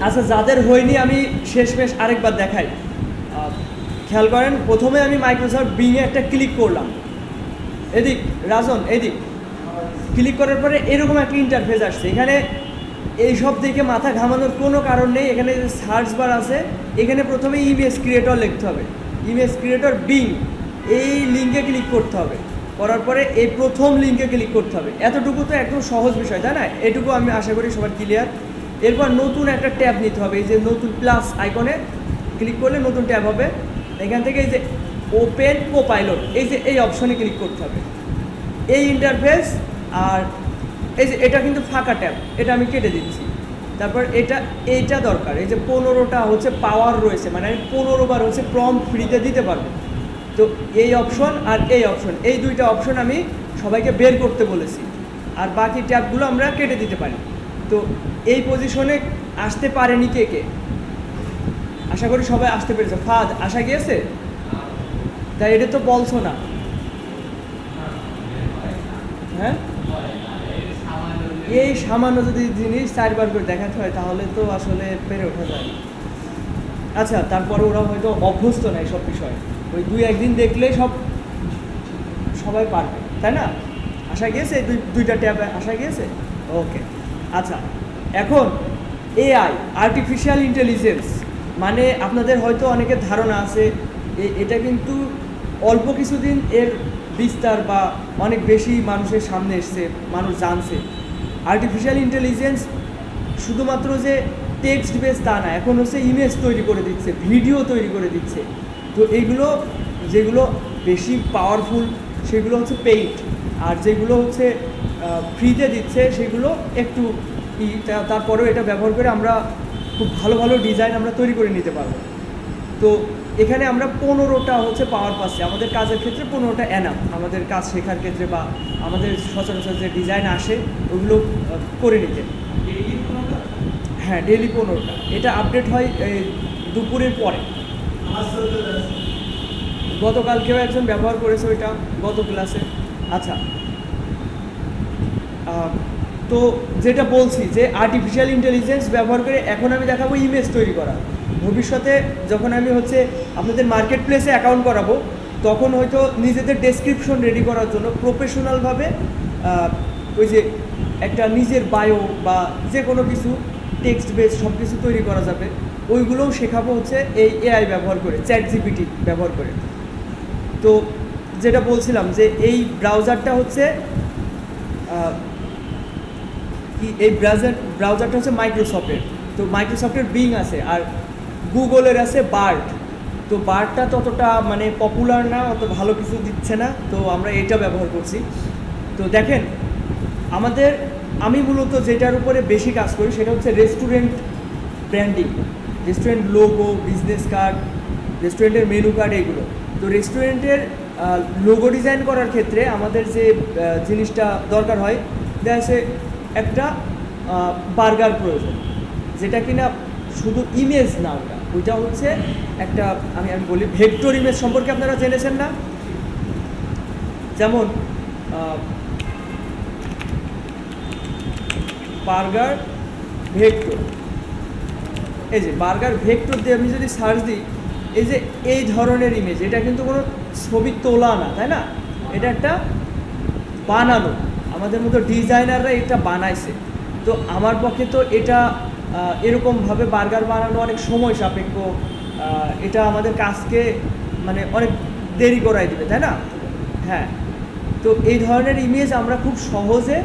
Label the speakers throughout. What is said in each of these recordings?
Speaker 1: আচ্ছা, যাদের হয়নি আমি শেষমেশ আরেকবার দেখাই। খেয়াল করেন, প্রথমে আমি মাইক্রোসফট বিংয়ে একটা ক্লিক করলাম, এদিক রাজন এদিক ক্লিক করার পরে এরকম একটা ইন্টারফেস আসছে। এখানে এইসব দেখে মাথা ঘামানোর কোনো কারণ নেই। এখানে যে সার্চ বার আছে, এখানে প্রথমে ইমেজ ক্রিয়েটর লিখতে হবে, ইমেজ ক্রিয়েটর বিং, এই লিঙ্কে ক্লিক করতে হবে। করার পরে এই প্রথম লিঙ্কে ক্লিক করতে হবে। এতটুকু তো একদম সহজ বিষয়, তাই না? এটুকু আমি আশা করি সবার ক্লিয়ার। এরপর নতুন একটা ট্যাব নিতে হবে, এই যে নতুন প্লাস আইকনে ক্লিক করলে নতুন ট্যাব হবে। এখান থেকে এই যে ওপেন কোপাইলট, এই যে এই অপশনে ক্লিক করতে হবে। এই ইন্টারফেস, আর এই যে এটা কিন্তু ফাঁকা ট্যাব, এটা আমি কেটে দিচ্ছি। তারপর এইটা দরকার, এই যে 15টা হচ্ছে পাওয়ার রয়েছে, মানে আমি 15 বার হচ্ছে প্রম্পট ফ্রিতে দিতে পারবো। তো এই অপশন আর এই অপশন, এই দুইটা অপশন আমি সবাইকে বের করতে বলেছি, আর বাকি ট্যাবগুলো আমরা কেটে দিতে পারি। তো এই পজিশনে আসতে পারেনি কে কে? আশা করি সবাই আসতে পেরেছে। ফাদ আসা গিয়েছে? তাই এটা তো বলছো না, হ্যাঁ? এই সামান্য যদি জিনিস 4 বার করে দেখাতে হয় তাহলে তো আসলে পেরে ওঠা যায় না। আচ্ছা, তারপরে ওরা হয়তো অভ্যস্ত নাই সব বিষয়ে, ওই 2-1 দিন দেখলে সবাই পারবে, তাই না? আসা গিয়েছে? দুইটা ট্যাবে আসা গিয়েছে? ওকে। আচ্ছা, এখন এআই, আর্টিফিশিয়াল ইন্টেলিজেন্স, মানে আপনাদের হয়তো অনেকের ধারণা আছে এটা কিন্তু অল্প কিছুদিন এর বিস্তার বা অনেক বেশি মানুষের সামনে এসছে, মানুষ জানছে। আর্টিফিশিয়াল ইন্টেলিজেন্স শুধুমাত্র যে টেক্সট বেস তা না, এখন হচ্ছে ইমেজ তৈরি করে দিচ্ছে, ভিডিও তৈরি করে দিচ্ছে। তো এইগুলো যেগুলো বেশি পাওয়ারফুল সেগুলো হচ্ছে পেইড, আর যেগুলো হচ্ছে ফ্রিতে দিচ্ছে সেগুলো একটু তারপরেও এটা ব্যবহার করে আমরা খুব ভালো ভালো ডিজাইন আমরা তৈরি করে নিতে পারবো। তো এখানে আমরা 15টা হচ্ছে পাওয়ার পাচ্ছি, আমাদের কাজের ক্ষেত্রে 15টা এনাফ, আমাদের কাজ শেখার ক্ষেত্রে বা আমাদের সচরাচর যে ডিজাইন আসে ওগুলো করে নিতে। হ্যাঁ, ডেইলি 15টা। এটা আপডেট হয় দুপুরের পরে। গতকালকেও একজন ব্যবহার করেছে ওইটা, গত ক্লাসে। আচ্ছা, তো যেটা বলছি যে আর্টিফিশিয়াল ইন্টেলিজেন্স ব্যবহার করে এখন আমি দেখাবো ইমেজ তৈরি করা। ভবিষ্যতে যখন আমি হচ্ছে আপনাদের মার্কেট প্লেসে অ্যাকাউন্ট করাবো, তখন হয়তো নিজেদের ডেসক্রিপশন রেডি করার জন্য প্রফেশনালভাবে ওই যে একটা নিজের বায়ো বা যে কোনো কিছু টেক্সট বেস সব কিছু তৈরি করা যাবে, ওইগুলোও শেখাবো হচ্ছে এই এআই ব্যবহার করে, চ্যাট জিপিটি ব্যবহার করে। তো যেটা বলছিলাম যে এই ব্রাউজারটা হচ্ছে এই ব্রাউজারটা হচ্ছে মাইক্রোসফটের। তো মাইক্রোসফটের বিং আছে, আর গুগলের আছে বার্ড। তো বার্ডটা ততটা মানে পপুলার না, অত ভালো কিছু দিচ্ছে না, তো আমরা এটা ব্যবহার করছি। তো দেখেন, আমি মূলত যেটার উপরে বেশি কাজ করি সেটা হচ্ছে restaurant branding, restaurant logo, business card, রেস্টুরেন্টের মেনু কার্ড, এগুলো। তো রেস্টুরেন্টের লোগো ডিজাইন করার ক্ষেত্রে আমাদের যে জিনিসটা দরকার হয়, দেখা যাচ্ছে একটা বার্গার প্রয়োজন, যেটা কিনা শুধু ইমেজ না, ওইটা হচ্ছে একটা আমি বলি ভেক্টর ইমেজ সম্পর্কে আপনারা জেনেছেন না? যেমন বার্গার ভেক্টর, এই যে বার্গার ভেক্টর দিয়ে আমি যদি সার্চ দিই, এই যে এই ধরনের ইমেজ, এটা কিন্তু কোনো ছবি তোলা না, তাই না? এটা একটা বানানো, আমাদের মতো ডিজাইনাররা এটা বানাইছে। তো আমার পক্ষে তো এটা এরকমভাবে বার্গার বানানো অনেক সময় সাপেক্ষ, এটা আমাদের কাজকে মানে অনেক দেরি করাই দেবে, তাই না? হ্যাঁ, তো এই ধরনের ইমেজ আমরা খুব সহজে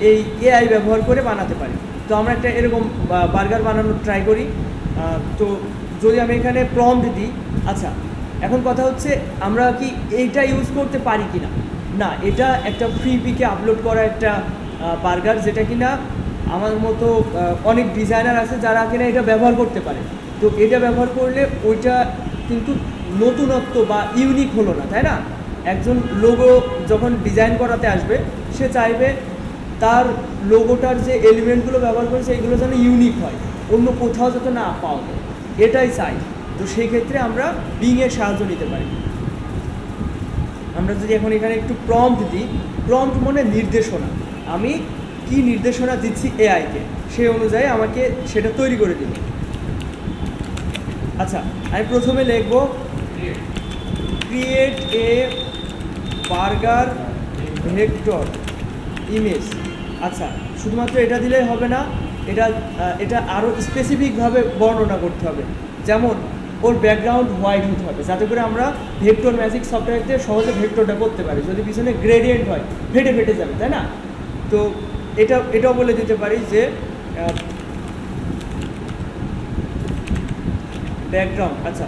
Speaker 1: এই এআই ব্যবহার করে বানাতে পারি। তো আমরা একটা এরকম বার্গার বানানোর ট্রাই করি। তো যদি আমি এখানে প্রম্পট দিই, আচ্ছা এখন কথা হচ্ছে আমরা কি এইটা ইউজ করতে পারি কি না? না, এটা একটা ফ্রি পিকে আপলোড করা একটা বার্গার, যেটা কিনা আমার মতো অনেক ডিজাইনার আছে যারা কিনা এটা ব্যবহার করতে পারে। তো এটা ব্যবহার করলে ওইটা কিন্তু নতুনত্ব বা ইউনিক হলো না, তাই না? একজন লোগো যখন ডিজাইন করাতে আসবে, সে চাইবে তার লোগোটার যে এলিমেন্টগুলো ব্যবহার করেছে এগুলো যেন ইউনিক হয়, অন্য কোথাও যাতে না পাওয়া যায়, এটাই চাই। তো সেই ক্ষেত্রে আমরা বিংয়ের সাহায্য নিতে পারি। আমরা যদি এখন এখানে একটু প্রম্পট দিই, প্রম্পট মানে নির্দেশনা। আমি কি নির্দেশনা দিচ্ছি এআইকে, সেই অনুযায়ী আমাকে সেটা তৈরি করে দিবে। আচ্ছা, আমি প্রথমে লিখব create a burger vector image. আচ্ছা, শুধুমাত্র এটা দিলেই হবে না, এটা আরও স্পেসিফিকভাবে বর্ণনা করতে হবে। যেমন ওর ব্যাকগ্রাউন্ড হোয়াইট হতে হবে, যাতে করে আমরা ভেক্টর ম্যাজিক সফটওয়্যার দিয়ে সহজে ভেক্টরটা করতে পারি। যদি পিছনে গ্রেডিয়েন্ট হয় ফেটে ফেটে যাবে, তাই না? তো এটাও বলে দিতে পারি যে ব্যাকগ্রাউন্ড, আচ্ছা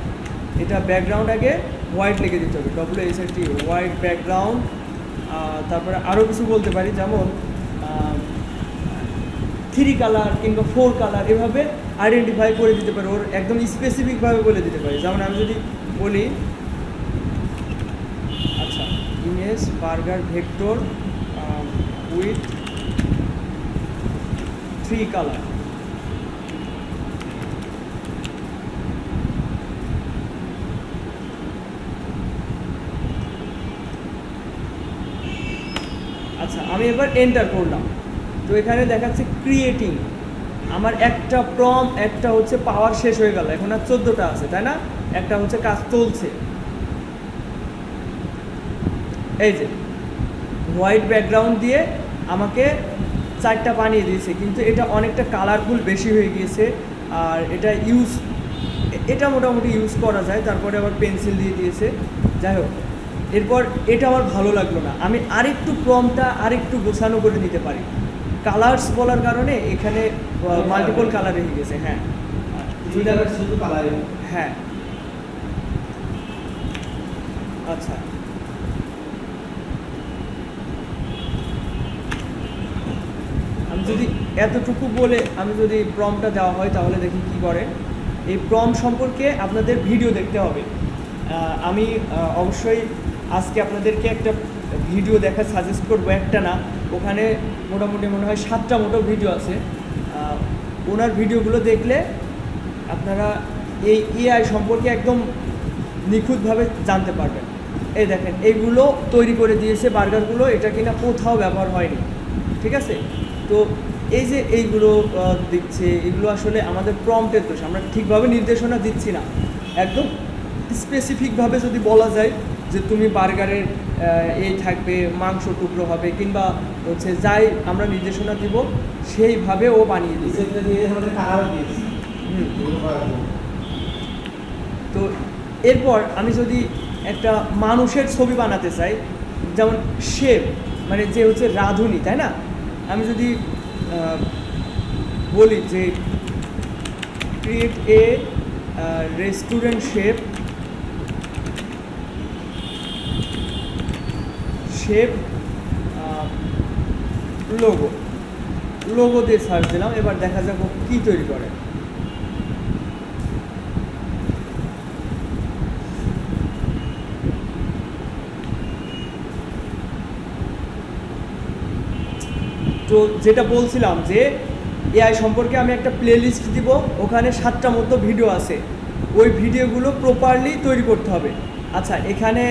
Speaker 1: এটা ব্যাকগ্রাউন্ড আগে হোয়াইট লিখে দিতে হবে, WHIT হোয়াইট ব্যাকগ্রাউন্ড। তারপরে আরও কিছু বলতে পারি, যেমন 3 কালার কিংবা 4 কালার, এভাবে আইডেন্টিফাই করে দিতে পারি, ওর একদম স্পেসিফিকভাবে বলে দিতে পারি। যেমন আমি যদি বলি আচ্ছা image burger vector with 3 colour, আচ্ছা আমি এবার এন্টার করলাম। তো এখানে দেখাচ্ছে ক্রিয়েটিং, আমার একটা একটা হচ্ছে পাওয়ার শেষ হয়ে গেল, এখন আর 14টা আছে, তাই না? একটা হচ্ছে কাজ চলছে। এই যে হোয়াইট ব্যাকগ্রাউন্ড দিয়ে আমাকে 4টা বানিয়ে দিয়েছে, কিন্তু এটা অনেকটা কালারফুল বেশি হয়ে গিয়েছে। আর এটা মোটামুটি ইউজ করা যায়। তারপরে আবার পেন্সিল দিয়ে দিয়েছে। যাই হোক, এরপর এটা আমার ভালো লাগলো না, আমি আরেকটু প্রম্পটটা আরেকটু গোছানো করে নিতে পারি। কালার্স বলার কারণে এখানে মাল্টিপল কালার হয়ে গেছে। হ্যাঁ,
Speaker 2: শুধু কালার।
Speaker 1: হ্যাঁ, আচ্ছা আমি যদি এতটুকু বলে আমি যদি প্রম্পটটা দেওয়া হয় তাহলে দেখি কি করে। এই প্রম্পট সম্পর্কে আপনাদের ভিডিও দেখতে হবে। আমি অবশ্যই আজকে আপনাদেরকে একটা ভিডিও দেখা সাজেস্ট করবো, একটা না, ওখানে মোটামুটি মনে হয় 7টা মতো ভিডিও আছে। ওনার ভিডিওগুলো দেখলে আপনারা এই এআই সম্পর্কে একদম নিখুঁতভাবে জানতে পারবেন। এই দেখেন, এইগুলো তৈরি করে দিয়েছে বার্গারগুলো, এটা কিনা কোথাও ব্যবহার হয়নি, ঠিক আছে? তো এই যে এইগুলো দিচ্ছে, এগুলো আসলে আমাদের প্রম্পটের দোষ, আমরা ঠিকভাবে নির্দেশনা দিচ্ছি না। একদম স্পেসিফিকভাবে যদি বলা যায় যে তুমি বার্গারের এই থাকবে, মাংস টুকরো হবে, কিংবা হচ্ছে যাই আমরা নির্দেশনা দিব সেইভাবে ও বানিয়ে দিচ্ছে। তো এরপর আমি যদি একটা মানুষের ছবি বানাতে চাই, যেমন শেফ মানে যে হচ্ছে রাঁধুনি, তাই না? আমি যদি বলি যে create a restaurant chef logo দিয়ে সার্চ দিলাম, এবার দেখা যাক কি তৈরি করে। তো যেটা বলছিলাম যে এআই সম্পর্কে আমি একটা প্লেলিস্ট দিব, ওখানে 7টা মতো ভিডিও আছে, ওই ভিডিওগুলো প্রপারলি তৈরি করতে হবে। আচ্ছা, এখানে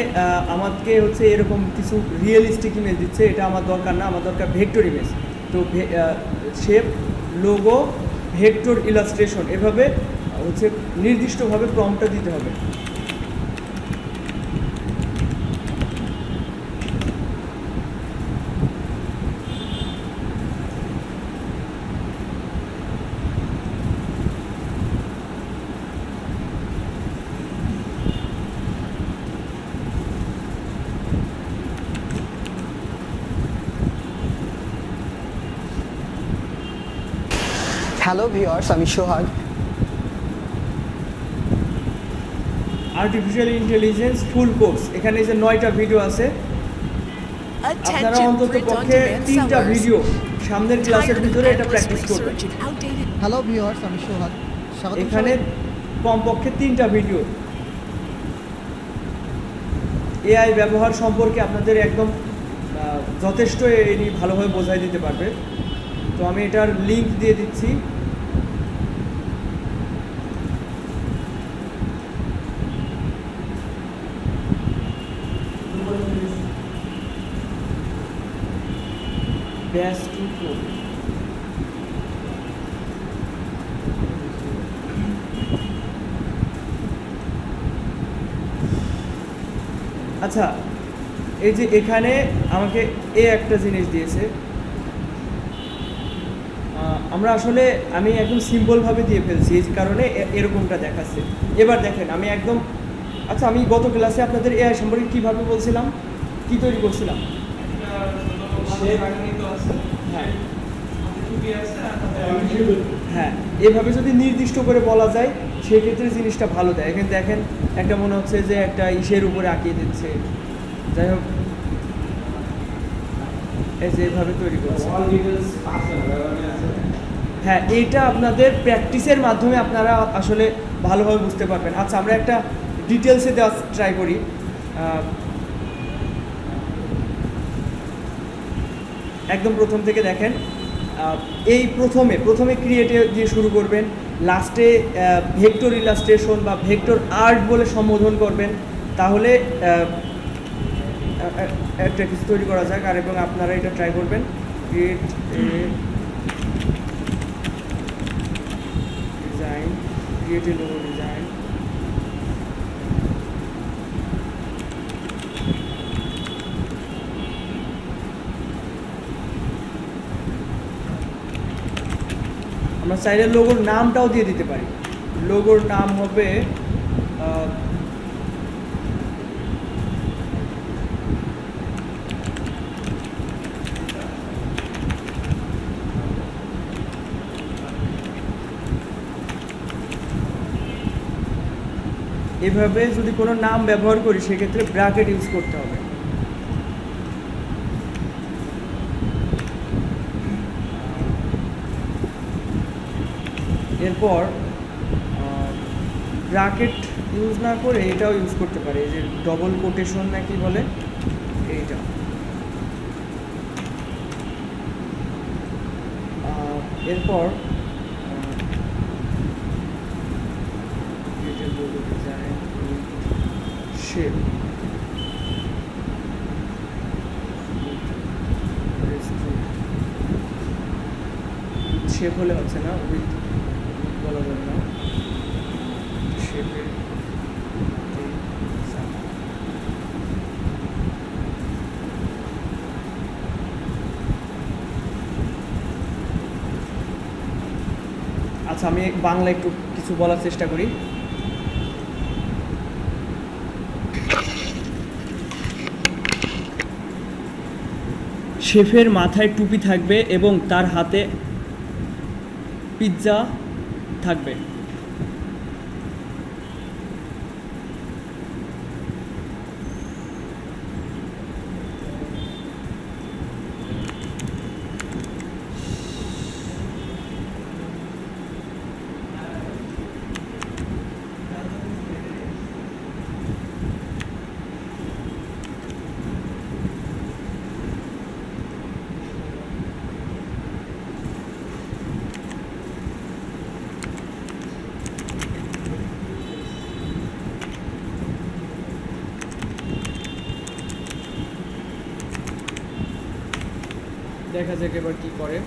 Speaker 1: আমাকে হচ্ছে এরকম কিছু রিয়েলিস্টিক ইমেজ দিচ্ছে, এটা আমার দরকার না, আমার দরকার ভেক্টর ইমেজ। তো শেপ, লোগো, ভেক্টর ইলাস্ট্রেশন, এভাবে হচ্ছে নির্দিষ্টভাবে প্রম্পটটা দিতে হবে।
Speaker 3: হ্যালো ভিউয়ার্স, আমি সোহাগ।
Speaker 1: আর্টিফিশিয়াল ইন্টেলিজেন্স ফুল কোর্স, এখানে যে 9টা ভিডিও আছে, আপনারা অন্তত পক্ষে 3টা ভিডিও সামনের ক্লাসের ভিতরে এটা প্র্যাকটিস করবেন।
Speaker 3: হ্যালো ভিউয়ার্স, আমি সোহাগ।
Speaker 1: এখানে কমপক্ষে 3টা ভিডিও এআই ব্যবহার সম্পর্কে আপনাদের একদম যথেষ্ট এটি ভালোভাবে বোঝাই দিতে পারবে। তো আমি এটার লিঙ্ক দিয়ে দিচ্ছি। Dash to code. আচ্ছা, এই যে এখানে আমাকে একটা জিনিস দিয়েছে, আমরা আসলে আমি একদম সিম্পলভাবে দিয়ে ফেলছি, এই কারণে এরকমটা দেখাচ্ছে। এবার দেখেন আমি একদম, আচ্ছা আমি গত ক্লাসে আপনাদের এআই সম্পর্কে কীভাবে বলছিলাম, কি তৈরি করছিলাম? হ্যাঁ হ্যাঁ, এভাবে যদি নির্দিষ্ট করে বলা যায় সেক্ষেত্রে জিনিসটা ভালো দেয়। এখানে দেখেন একটা মনে হচ্ছে যে একটা ইসের উপরে আঁকিয়ে দিচ্ছে। যাই হোক, এই যে এভাবে তৈরি করছে। হ্যাঁ, এইটা আপনাদের প্র্যাকটিসের মাধ্যমে আপনারা আসলে ভালোভাবে বুঝতে পারবেন। আচ্ছা, আমরা একটা ডিটেলসে দেওয়া ট্রাই করি। একদম প্রথম থেকে দেখেন, এই প্রথমে ক্রিয়েটে দিয়ে শুরু করবেন, লাস্টে ভেক্টর ইলাস্ট্রেশন বা ভেক্টর আর্ট বলে সম্বোধন করবেন, তাহলে একটা কিছু তৈরি করা যাক। আর এবং আপনারা এটা ট্রাই করবেন, create design, create a logo design. আমরা চাইলে লোগোর নামটাও দিয়ে দিতে পারি। লোগোর নাম হবে এভাবে যদি কোনো নাম ব্যবহার করি সেক্ষেত্রে ব্র্যাকেট ইউজ করতে হবে। এরপর ব্র্যাকেট ইউজ না করে এটাও ইউজ করতে পারে, এই যে ডবল কোটেশন নাকি বলে এইটা। এরপর শেপ, শেপ হলে হচ্ছে না, উইথ বলা যাবে না, শেপে আচ্ছা আমি বাংলা একটু কিছু বলার চেষ্টা করি। শেফের মাথায় টুপি থাকবে এবং তার হাতে পিৎজা থাকবে। দেখা যাক এবার কি করে।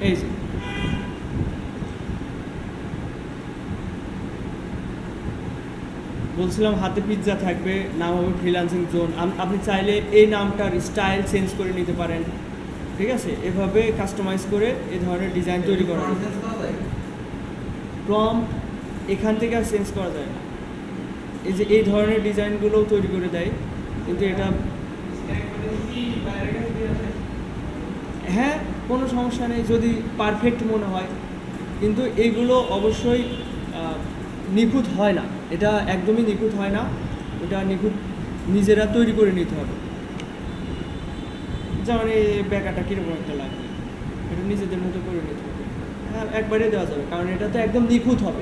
Speaker 1: এই যে বলছিলাম হাতে পিৎজা থাকবে, নাম হবে ফ্রিল্যান্সিং জোন। আপনি চাইলে এই নামটার স্টাইল চেঞ্জ করে নিতে পারেন, ঠিক আছে? এভাবে কাস্টমাইজ করে এই ধরনের ডিজাইন তৈরি করা যায়। প্রম্পট এখান থেকে আর চেঞ্জ করা যায় না। এই যে এই ধরনের ডিজাইনগুলোও তৈরি করে দেয়, কিন্তু এটা হ্যাঁ কোনো সমস্যা নেই যদি পারফেক্ট মনে হয়, কিন্তু এইগুলো অবশ্যই নিখুঁত হয় না, এটা একদমই নিখুঁত হয় না, এটা নিখুঁত নিজেরা তৈরি করে নিতে হবে। যেমন এই ব্যাকাটা কীরকম একটা লাগবে, এটা নিজেদের মতো করে নিতে হবে। হ্যাঁ একবারে দেওয়া যাবে, কারণ এটা তো একদম নিখুঁত হবে,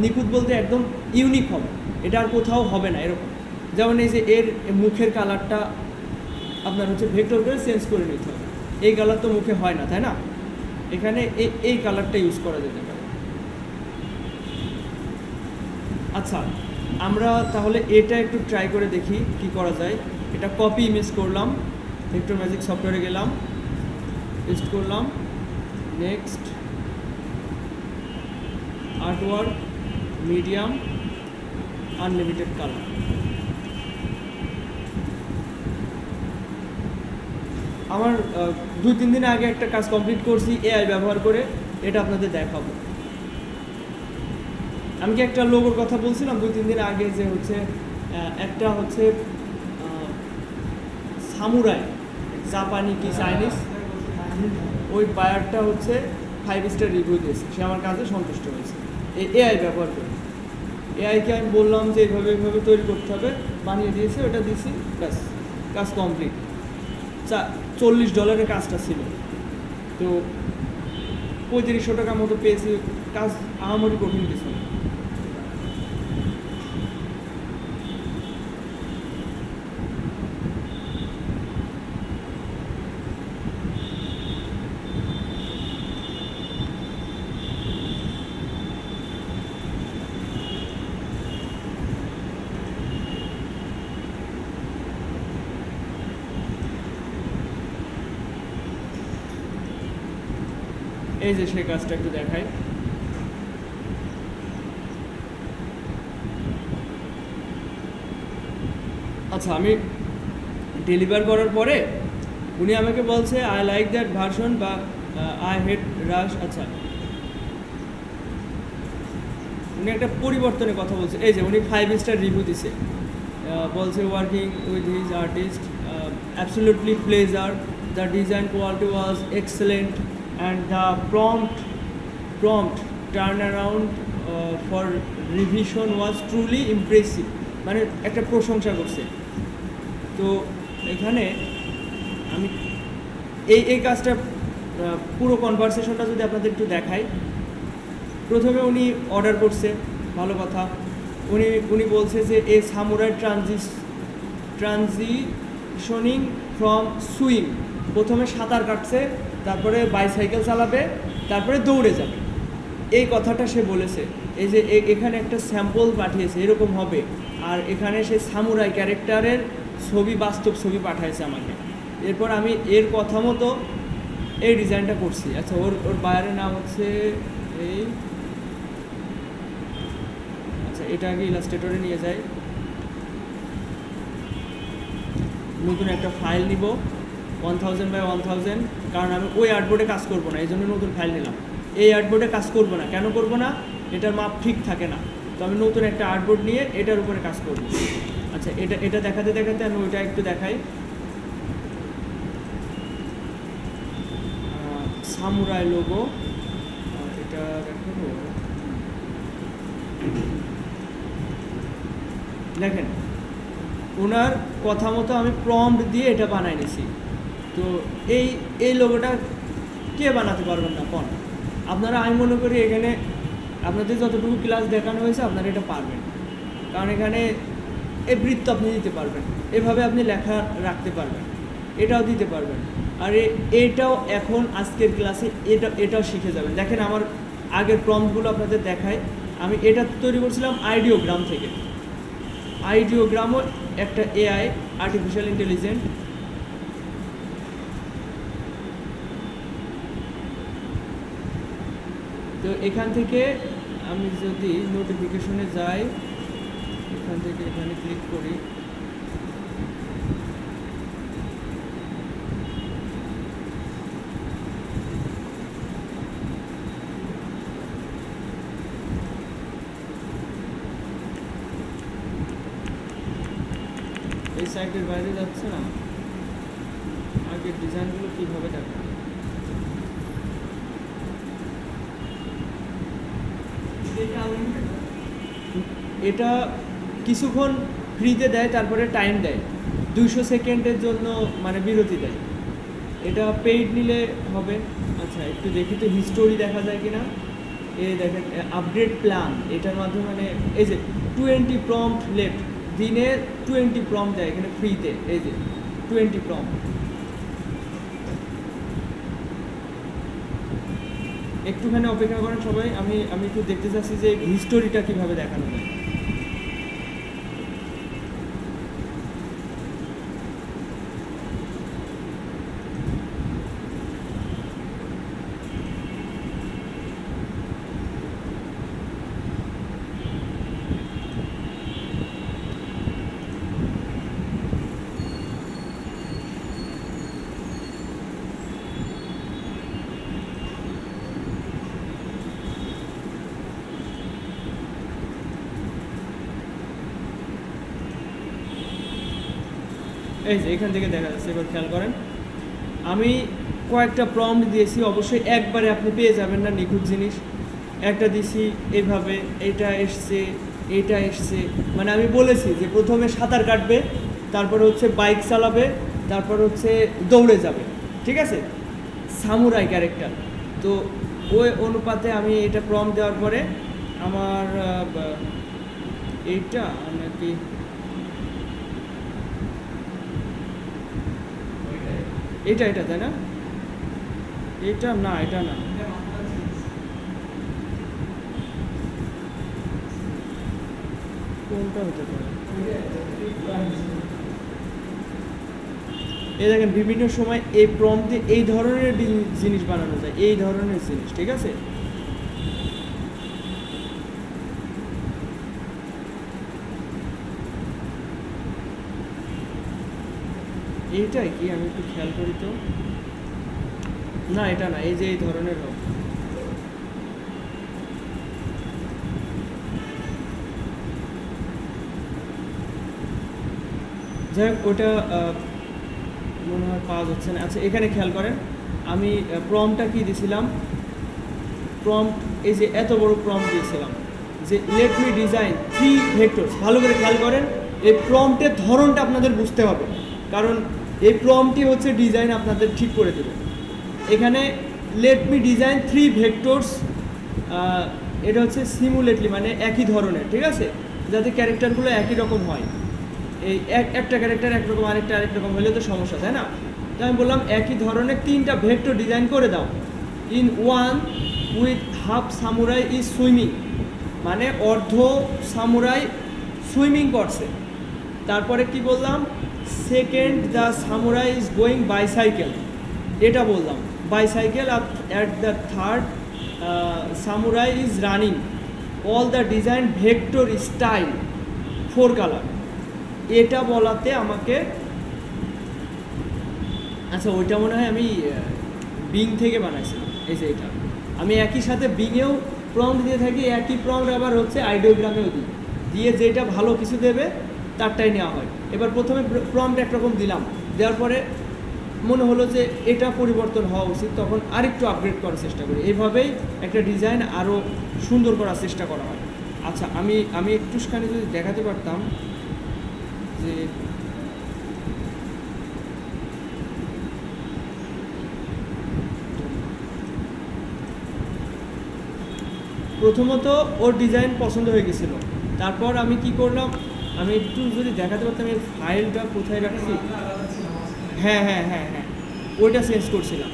Speaker 1: নিখুঁত বলতে একদম ইউনিক হবে, এটা আর কোথাও হবে না এরকম। যেমন এই যে এর মুখের কালারটা আপনার হচ্ছে ভেক্টর করে চেঞ্জ করে নিতে হবে, এই কালার তো মুখে হয় না, তাই না? এখানে এই কালারটা ইউজ করা যেতে পারে। আচ্ছা, আমরা তাহলে এটা একটু ট্রাই করে দেখি কি করা যায়। এটা কপি ইমেজ করলাম, ভেক্টর ম্যাজিক সফটওয়্যারে গেলাম, পেস্ট করলাম, next, artwork, medium, unlimited colour. আমার 2-3 দিন আগে একটা কাজ কমপ্লিট করছি এআই ব্যবহার করে, এটা আপনাদের দেখাবো। আমি কি একটা লোগোর কথা বলছিলাম 2-3 দিন আগে, যে হচ্ছে একটা হচ্ছে সামুরাই, জাপানি কি চাইনিজ, ওই বায়ারটা হচ্ছে 5 স্টার রিভিউ দিয়েছে, সে আমার কাজে সন্তুষ্ট হয়েছে এআই ব্যবহার করে। এআইকে আমি বললাম যে এইভাবে এইভাবে তৈরি করতে হবে, বানিয়ে দিয়েছে, ওটা দিয়েছি, ব্যাস কাজ কমপ্লিট। $40 কাজটা ছিল, তো 3500 টাকার মতো পেয়েছি। কাজ আমারই কঠিন কিছু না। এই যে সেই কাজটা একটু দেখাই। আচ্ছা, আমি ডেলিভার করার পরে উনি আমাকে বলছে আই লাইক দ্যাট ভার্সন বা আই হেট রাশ। আচ্ছা, উনি একটা পরিবর্তনের কথা বলছে। এই যে উনি 5 স্টার রিভিউ দিছে, বলছে working with his artist absolutely pleasure, the design quality was excellent and the prompt turnaround for revision was truly impressive। মানে একটা প্রশংসা করছে। তো এখানে আমি এই কাজটা পুরো কনভারসেশনটা যদি আপনাদের একটু দেখাই। প্রথমে উনি অর্ডার করছে, ভালো কথা। উনি বলছে যে এ সামুরাই ট্রানজিশনিং ফ্রম সুইং, প্রথমে সাঁতার কাটছে, তারপরে বাইসাইকেল চালাবে, তারপরে দৌড়ে যাবে, এই কথাটা সে বলেছে। এই যে এখানে একটা স্যাম্পল পাঠিয়েছে, এরকম হবে। আর এখানে সে সামুরাই ক্যারেক্টারের ছবি, বাস্তব ছবি পাঠাইছে আমাকে। এরপর আমি এর কথা মতো এই ডিজাইনটা করছি। আচ্ছা, ওর বায়ারের নাম হচ্ছে এই, আচ্ছা এটা আগে ইলাস্ট্রেটরে নিয়ে যাই। নতুন একটা ফাইল নিব 1000 বাই 1000, কারণ আমি ওই আর্টবোর্ডে কাজ করব না, এই জন্য নতুন ফাইল নিলাম। এই আর্টবোর্ডে কাজ করব না, কেন করব না? এটার মাপ ঠিক থাকে না, তো আমি নতুন একটা আর্টবোর্ড নিয়ে এটার উপরে কাজ করব। আচ্ছা, এটা দেখাতে দেখাতে আমি ওইটা একটু দেখাই। সামুরাই লোগো, এটা দেখাবো। দেখেন, ওনার কথা মতো আমি প্রম্পট দিয়ে এটা বানাই নিছি। তো এই লোগোটা কে বানাতে পারবেন না কোন? আপনারা, আমি মনে করি এখানে আপনাদের যতটুকু ক্লাস দেখানো হয়েছে আপনারা এটা পারবেন, কারণ এখানে এই বৃত্ত আপনি দিতে পারবেন, এভাবে আপনি লেখা রাখতে পারবেন, এটাও দিতে পারবেন। আর এটাও এখন আজকের ক্লাসে এটাও শিখে যাবেন। দেখেন, আমার আগের প্রম্পটগুলো আপনাদের দেখায়। আমি এটা তৈরি করছিলাম আইডিওগ্রাম থেকে। আইডিওগ্রামও একটা এআই, আর্টিফিশিয়াল ইন্টেলিজেন্ট। তো এখান থেকে আমি যদি নোটিফিকেশনে যাই, এখান থেকে এখানে ক্লিক করি, এই সাইটের বাইরে যাচ্ছে না। আগের ডিজাইনগুলো কীভাবে দেখা, এটা কিছুক্ষণ ফ্রিতে দেয়, তারপরে টাইম দেয় 200 সেকেন্ডের জন্য, মানে বিরতি দেয়। এটা পেইড নিলে হবে। আচ্ছা, একটু দেখি তো হিস্টোরি দেখা যায় কিনা। এই দেখেন, আপডেট প্ল্যান, এটার মাধ্যমে মানে এই যে 20 প্রম্পট লেফট, দিনে 20 প্রম্পট দেয় এখানে ফ্রিতে। এই যে 20 প্রম্পট, একটুখানি অপেক্ষা করেন সবাই, আমি আমি একটু দেখতে চাচ্ছি যে হিস্টোরিটা কিভাবে দেখানো যায়। এই যে এখান থেকে দেখা যাচ্ছে, এবার খেয়াল করেন আমি কয়েকটা প্রম্পট দিয়েছি, অবশ্যই একবারে আপনি পেয়ে যাবেন না নিখুঁত জিনিস। একটা দিছি এইভাবে, এটা এসছে, এইটা এসছে, মানে আমি বলেছি যে প্রথমে সাঁতার কাটবে, তারপর হচ্ছে বাইক চালাবে, তারপর হচ্ছে দৌড়ে যাবে, ঠিক আছে, সামুরাই ক্যারেক্টার। তো ওই অনুপাতে আমি এটা প্রম্পট দেওয়ার পরে আমার এইটা নাকি এটা এটা তাই না, এটা না, এটা না, কোনটা হতে পারে? এই দেখেন বিভিন্ন সময় এই প্রম্পট দিয়ে এই ধরনের জিনিস বানানো যায়, এই ধরনের জিনিস, ঠিক আছে। এইটাই কি, আমি একটু খেয়াল করি তো, না এটা না, এই যে এই ধরনের হোক। যাই হোক, ওটা মনে হয় পাওয়া যাচ্ছে না। আচ্ছা এখানে খেয়াল করেন আমি প্রম্পটটা কি দিয়েছিলাম, প্রম্পট এই যে এত বড় প্রম্পট দিয়েছিলাম যে লেট মি ডিজাইন 3 ভেক্টরস। ভালো করে খেয়াল করেন, এই প্রম্পটের ধরনটা আপনাদের বুঝতে হবে, কারণ এই প্রম্পটই হচ্ছে ডিজাইন আপনাদের ঠিক করে দেবে। এখানে লেট মি ডিজাইন 3 ভেক্টরস, এটা হচ্ছে সিমুলেটলি, মানে একই ধরনের, ঠিক আছে, যাতে ক্যারেক্টারগুলো একই রকম হয়। এই একটা ক্যারেক্টার একরকম, আরেকটা আরেক রকম হলে তো সমস্যা, তাই না? তো আমি বললাম একই ধরনের 3টা ভেক্টর ডিজাইন করে দাও। In one with half samurai is swimming, মানে অর্ধ সামুরাই সুইমিং করছে। তারপরে কি বললাম, second the samurai is going bicycle, এটা বললাম bicycle. At the third samurai is running, all the design vector style 4 colour. এটা বলাতে আমাকে, আচ্ছা ওইটা মনে হয় আমি বিং থেকে বানাইছিলাম। এই যে এটা আমি একই সাথে বিংয়েও প্রম্পট দিয়ে থাকি, একই প্রম্পট আবার হচ্ছে আইডিওগ্রামেও দিই, দিয়ে যেটা ভালো কিছু দেবে তারটাই নেওয়া হয়। এবার প্রথমে প্রম্পট একরকম দিলাম, দেওয়ার পরে মনে হলো যে এটা পরিবর্তন হওয়া উচিত, তখন আরেকটু আপগ্রেড করার চেষ্টা করি। এইভাবেই একটা ডিজাইন আরও সুন্দর করার চেষ্টা করা হয়। আচ্ছা আমি একটুখানি যদি দেখাতে পারতাম যে প্রথমত ওর ডিজাইন পছন্দ হয়ে গেছিলো, তারপর আমি কি করলাম, আমি একটু যদি দেখাতে পারতাম এই ফাইলটা কোথায় রাখছি, হ্যাঁ হ্যাঁ হ্যাঁ হ্যাঁ ওইটা চেঞ্জ করছিলাম।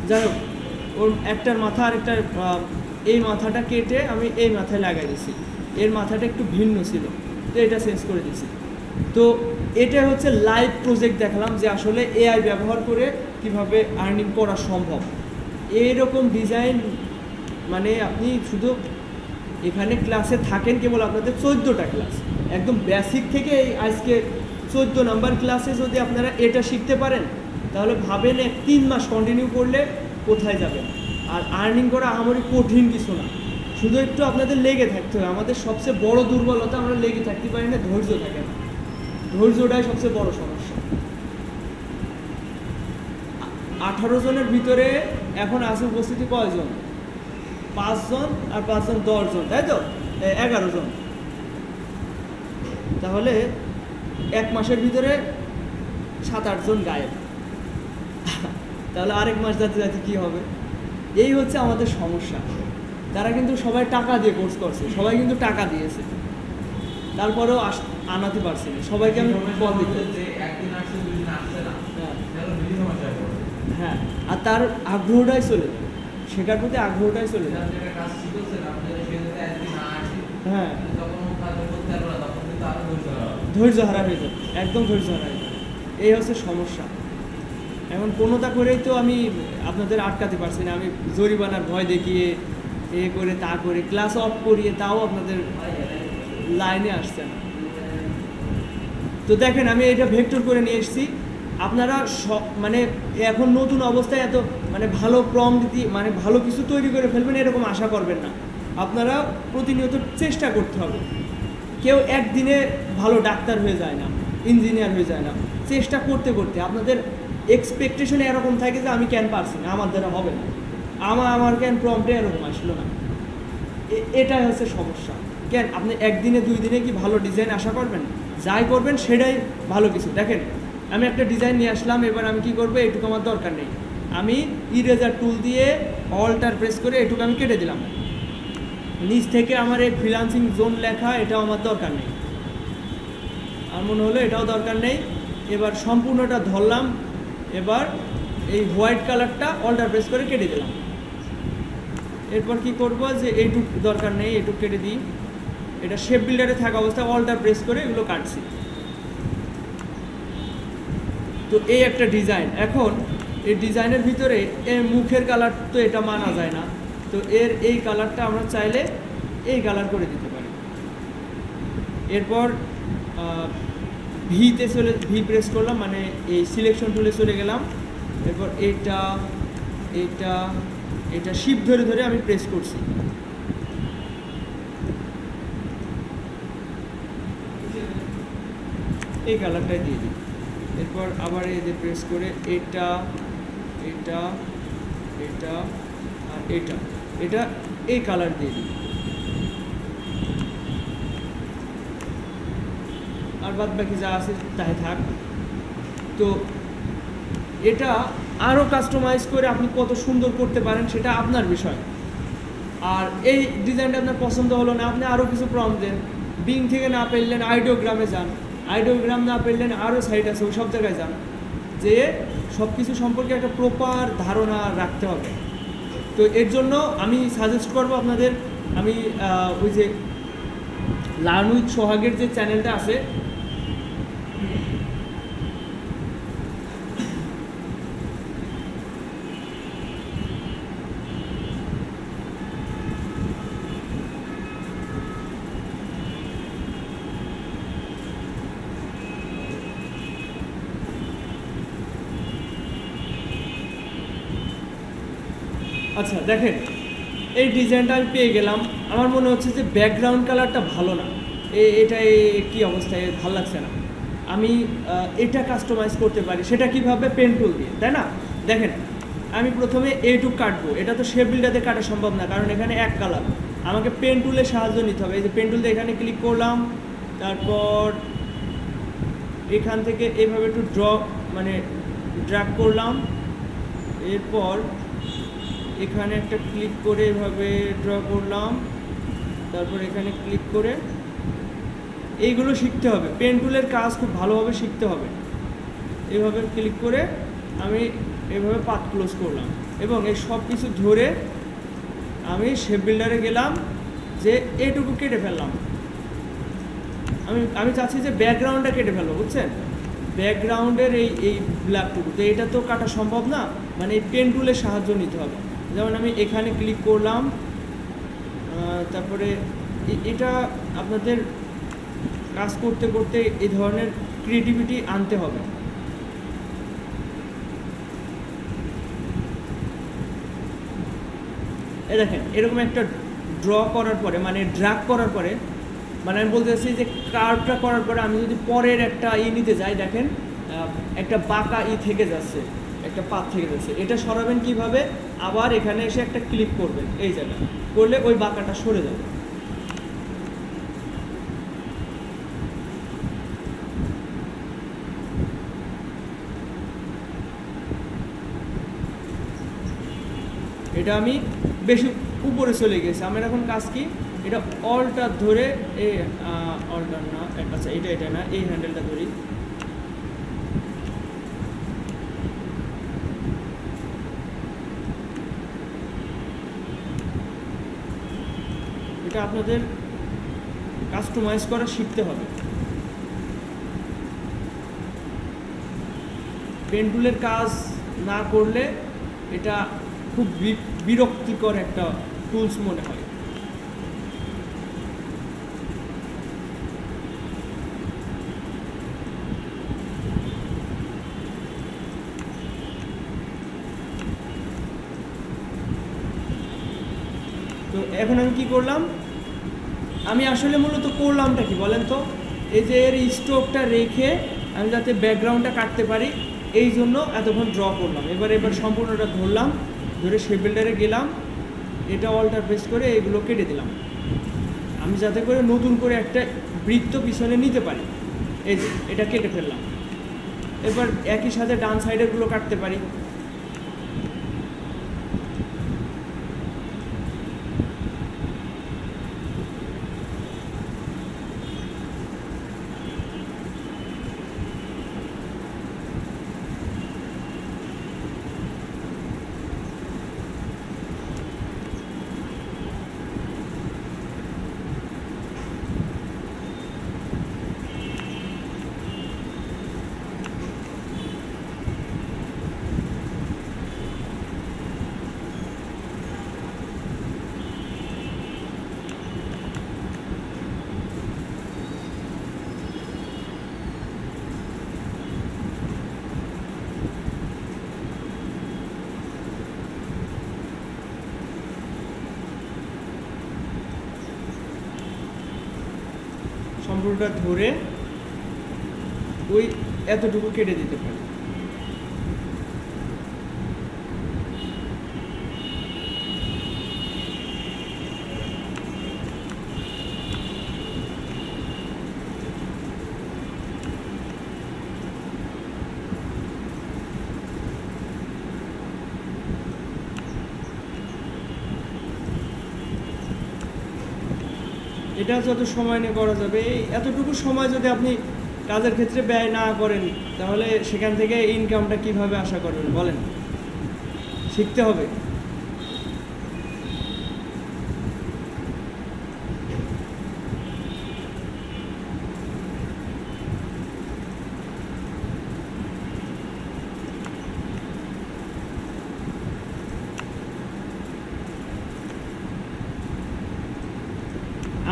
Speaker 1: যাই হোক, ওর একটার মাথা আরেকটার, এই মাথাটা কেটে আমি এই মাথায় লাগাই দিয়েছি, এর মাথাটা একটু ভিন্ন ছিল, তো এটা চেঞ্জ করে দিয়েছি। তো এটা হচ্ছে লাইভ প্রজেক্ট দেখালাম যে আসলে এআই ব্যবহার করে কিভাবে আর্নিং করা সম্ভব। এইরকম ডিজাইন মানে আপনি শুধু এখানে ক্লাসে থাকেন কেবল আপনাদের 14টা ক্লাস, একদম বেসিক থেকে এই আজকে 14 নাম্বার ক্লাসে যদি আপনারা এটা শিখতে পারেন, তাহলে ভাবেন 3 মাস কন্টিনিউ করলে কোথায় যাবেন। আর আর্নিং করা আমারই কঠিন কিছু না, শুধু একটু আপনাদের লেগে থাকতে হবে। আমাদের সবচেয়ে বড় দুর্বলতা, আমরা লেগে থাকতে পারি না, ধৈর্য থাকে না, ধৈর্যটাই সবচেয়ে বড় সমস্যা। 18 জনের ভিতরে এখন আছে উপস্থিতি কয়জন? 5 জন, আর 5 জন 10 জন, তাই তো 11 জন। তাহলে 1 মাসের ভিতরে 7-8 জন গায়েব। তাহলে আরেক মাস যাতে যাতে কী হবে? এই হচ্ছে আমাদের সমস্যা। তারা কিন্তু সবাই টাকা দিয়ে কোর্স করছে, সবাই কিন্তু টাকা দিয়েছে, তারপরেও আনাতে পারছি না। সবাইকে আমি কল দিতে,
Speaker 2: যে একদিন আসছে 2 দিন আসছে না,
Speaker 1: হ্যাঁ
Speaker 2: তাহলে বিভিন্ন সমস্যায় পড়ে।
Speaker 1: হ্যাঁ, আর তার আগ্রহটাই চলে যাবে, শেখার প্রতি আগ্রহটাই চলে
Speaker 2: যেটা
Speaker 1: যাবে।
Speaker 2: যেটা কাজ শিখেছেন আপনি সে যদি একদিন না আসে
Speaker 1: হ্যাঁ,
Speaker 2: যখন কাজ করতে পারবে না তখন কিন্তু আরো ধৈর্য হারাবে।
Speaker 1: ধৈর্য হারা হয়ে যাবে, একদম ধৈর্য হারা হয়ে যাবে। এই হচ্ছে সমস্যা। এখন কোনোটা করেই তো আমি আপনাদের আটকাতে পারছি না, আমি জরিমানার ভয় দেখিয়ে এ করে তা করে ক্লাস অফ করিয়ে তাও আপনাদের লাইনে আসছে না। তো দেখেন আমি এটা ভেক্টর করে নিয়ে এসেছি। আপনারা মানে এখন নতুন অবস্থায় এত মানে ভালো প্রম্পট দিয়ে মানে ভালো কিছু তৈরি করে ফেলবেন এরকম আশা করবেন না। আপনারা প্রতিনিয়ত চেষ্টা করতে হবে। কেউ একদিনে ভালো ডাক্তার হয়ে যায় না, ইঞ্জিনিয়ার হয়ে যায় না। চেষ্টা করতে করতে আপনাদের এক্সপেকটেশন এরকম থাকে যে আমি কেন পারছি না, আমার দ্বারা হবে না, আমার কেন প্রম্পটে এরকম আসলো না। এটাই হচ্ছে সমস্যা। কেন আপনি একদিনে 2 দিনে কি ভালো ডিজাইন আশা করবেন? যাই করবেন সেটাই ভালো কিছু। দেখেন আমি একটা ডিজাইন নিয়ে আসলাম, এবার আমি কি করবো, এটুকু আমার দরকার নেই, আমি ইরেজার টুল দিয়ে অল্টার প্রেস করে এটুকু আমি কেটে দিলাম। নিচ থেকে আমার এই ফ্রিল্যান্সিং জোন লেখা এটাও আমার দরকার নেই, আমার মনে হলো এটাও দরকার নেই। এবার সম্পূর্ণটা ধরলাম, এবার এই হোয়াইট কালারটা অল্টার প্রেস করে কেটে দিলাম। এরপর কি করব যে এইটুক দরকার নেই, এইটুক কেটে দিই। এটা শেপ বিল্ডারে থাকা অবস্থায় অল্টার প্রেস করে এগুলো কাটছি। তো এই একটা ডিজাইন। এখন এই ডিজাইনের ভিতরে এর মুখের কালার তো এটা মানা যায় না, তো এর এই কালারটা আমরা চাইলে এই কালার করে দিতে পারি। এরপর ভি প্রেস করলাম, মানে এই সিলেকশন টুলে চলে গেলাম। এরপর এটা শিফট ধরে ধরে আমি প্রেস করছি। এই কালারটাই দিয়ে দিই। এরপর আবার এই যে প্রেস করে এটা আর এটা এই কালার দিয়ে দিই। আর বাদ বাকি যা আছে তাই থাক। তো এটা আরও কাস্টমাইজ করে আপনি কত সুন্দর করতে পারেন সেটা আপনার বিষয়। আর এই ডিজাইনটা আপনার পছন্দ হলো না, আপনি আরও কিছু প্রম্পট দেন। বিং থেকে না পেলেন আইডিওগ্রামে যান, আইডিওগ্রাম না পেলেন আরও সাইট আছে ওই সব জায়গায় যান, যে সব কিছু সম্পর্কে একটা প্রপার ধারণা রাখতে হবে। তো এর জন্য আমি সাজেস্ট করবো আপনাদের, আমি ওই যে লার্ন উইথ সোহাগের যে চ্যানেলটা আছে, আচ্ছা দেখেন এই ডিজাইনটা আমি পেয়ে গেলাম। আমার মনে হচ্ছে যে ব্যাকগ্রাউন্ড কালারটা ভালো না, এটা কী অবস্থায় ভালো লাগছে না, আমি এটা কাস্টমাইজ করতে পারি। সেটা কীভাবে? পেন টুল দিয়ে, তাই না? দেখেন আমি প্রথমে এইটুক কাটবো, এটা তো শেপ বিল্ডারে কাটা সম্ভব না কারণ এখানে এক কালার, আমাকে পেন টুলের সাহায্য নিতে হবে। এই যে পেন টুল দিয়ে এখানে ক্লিক করলাম, তারপর এখান থেকে এইভাবে একটু মানে ড্র্যাগ করলাম, এরপর এখানে একটা ক্লিক করে এভাবে ড্র করলাম, তারপর এখানে ক্লিক করে এইগুলো শিখতে হবে। পেন টুলের কাজ খুব ভালোভাবে শিখতে হবে। এইভাবে ক্লিক করে আমি এইভাবে পাথ ক্লোজ করলাম এবং এই সব কিছু ধরে আমি শেপ বিল্ডারে গেলাম, যে এইটুকু কেটে ফেললাম। আমি চাচ্ছি যে ব্যাকগ্রাউন্ডটা কেটে ফেলবো, বুঝছেন? ব্যাকগ্রাউন্ডের এই ব্ল্যাকটুকু, তো এটা তো কাটা সম্ভব না, মানে এই পেন টুলের সাহায্য নিতে হবে। যেমন আমি এখানে ক্লিক করলাম, তারপরে এটা আপনাদের কাজ করতে করতে এই ধরনের ক্রিয়েটিভিটি আনতে হবে। এই দেখেন এরকম একটা ড্র করার পরে, মানে ড্র্যাগ করার পরে, মানে আমি বলতে চাচ্ছি যে কার্ভটা করার পরে আমি যদি পরের একটা নিতে যাই, দেখেন একটা বাঁকা থেকে যাচ্ছে, একটা পাত থেকে যাচ্ছে। এটা সরাবেন কিভাবে? আবার এখানে এসে একটা ক্লিক করবেন, এই জায়গায় করলে ওই বাঁকাটা সরে যাবে। এটা আমি বেশি উপরে চলে গেছি, আমার এখন কাজ কি, এটা অল্টার ধরে অল্টার না, আচ্ছা এটা না, এই হ্যান্ডেলটা ধরি, এটা আপনাদের কাস্টমাইজ করা শিখতে হবে। পেন টুলের কাজ না করলে এটা খুব বিরক্তিকর একটা টুলস মনে হয়। তো এখন আমি কি করলাম, আমি আসলে মূলত করলামটা কি বলেন তো, এই যে এর স্ট্রোকটা রেখে আমি যাতে ব্যাকগ্রাউন্ডটা কাটতে পারি এই জন্য এতক্ষণ ড্র করলাম। এবার সম্পূর্ণটা ধরলাম, ধরে শেপ বিল্ডারে গেলাম, এটা অল্টার প্রেস করে এগুলো কেটে দিলাম আমি যাতে করে নতুন করে একটা বৃত্ত পিছনে নিতে পারি। এই যে এটা কেটে ফেললাম। এবার একই সাথে ডান সাইডেরগুলো কাটতে পারি। সম্পূর্ণটা ধরে ওই এতটুকু কেটে দিতে পারি। এটা যত সময় নিয়ে করা যাবে, এই এতটুকু সময় যদি আপনি কাজের ক্ষেত্রে ব্যয় না করেন তাহলে সেখান থেকে ইনকামটা কিভাবে আশা করবেন বলেন? শিখতে হবে।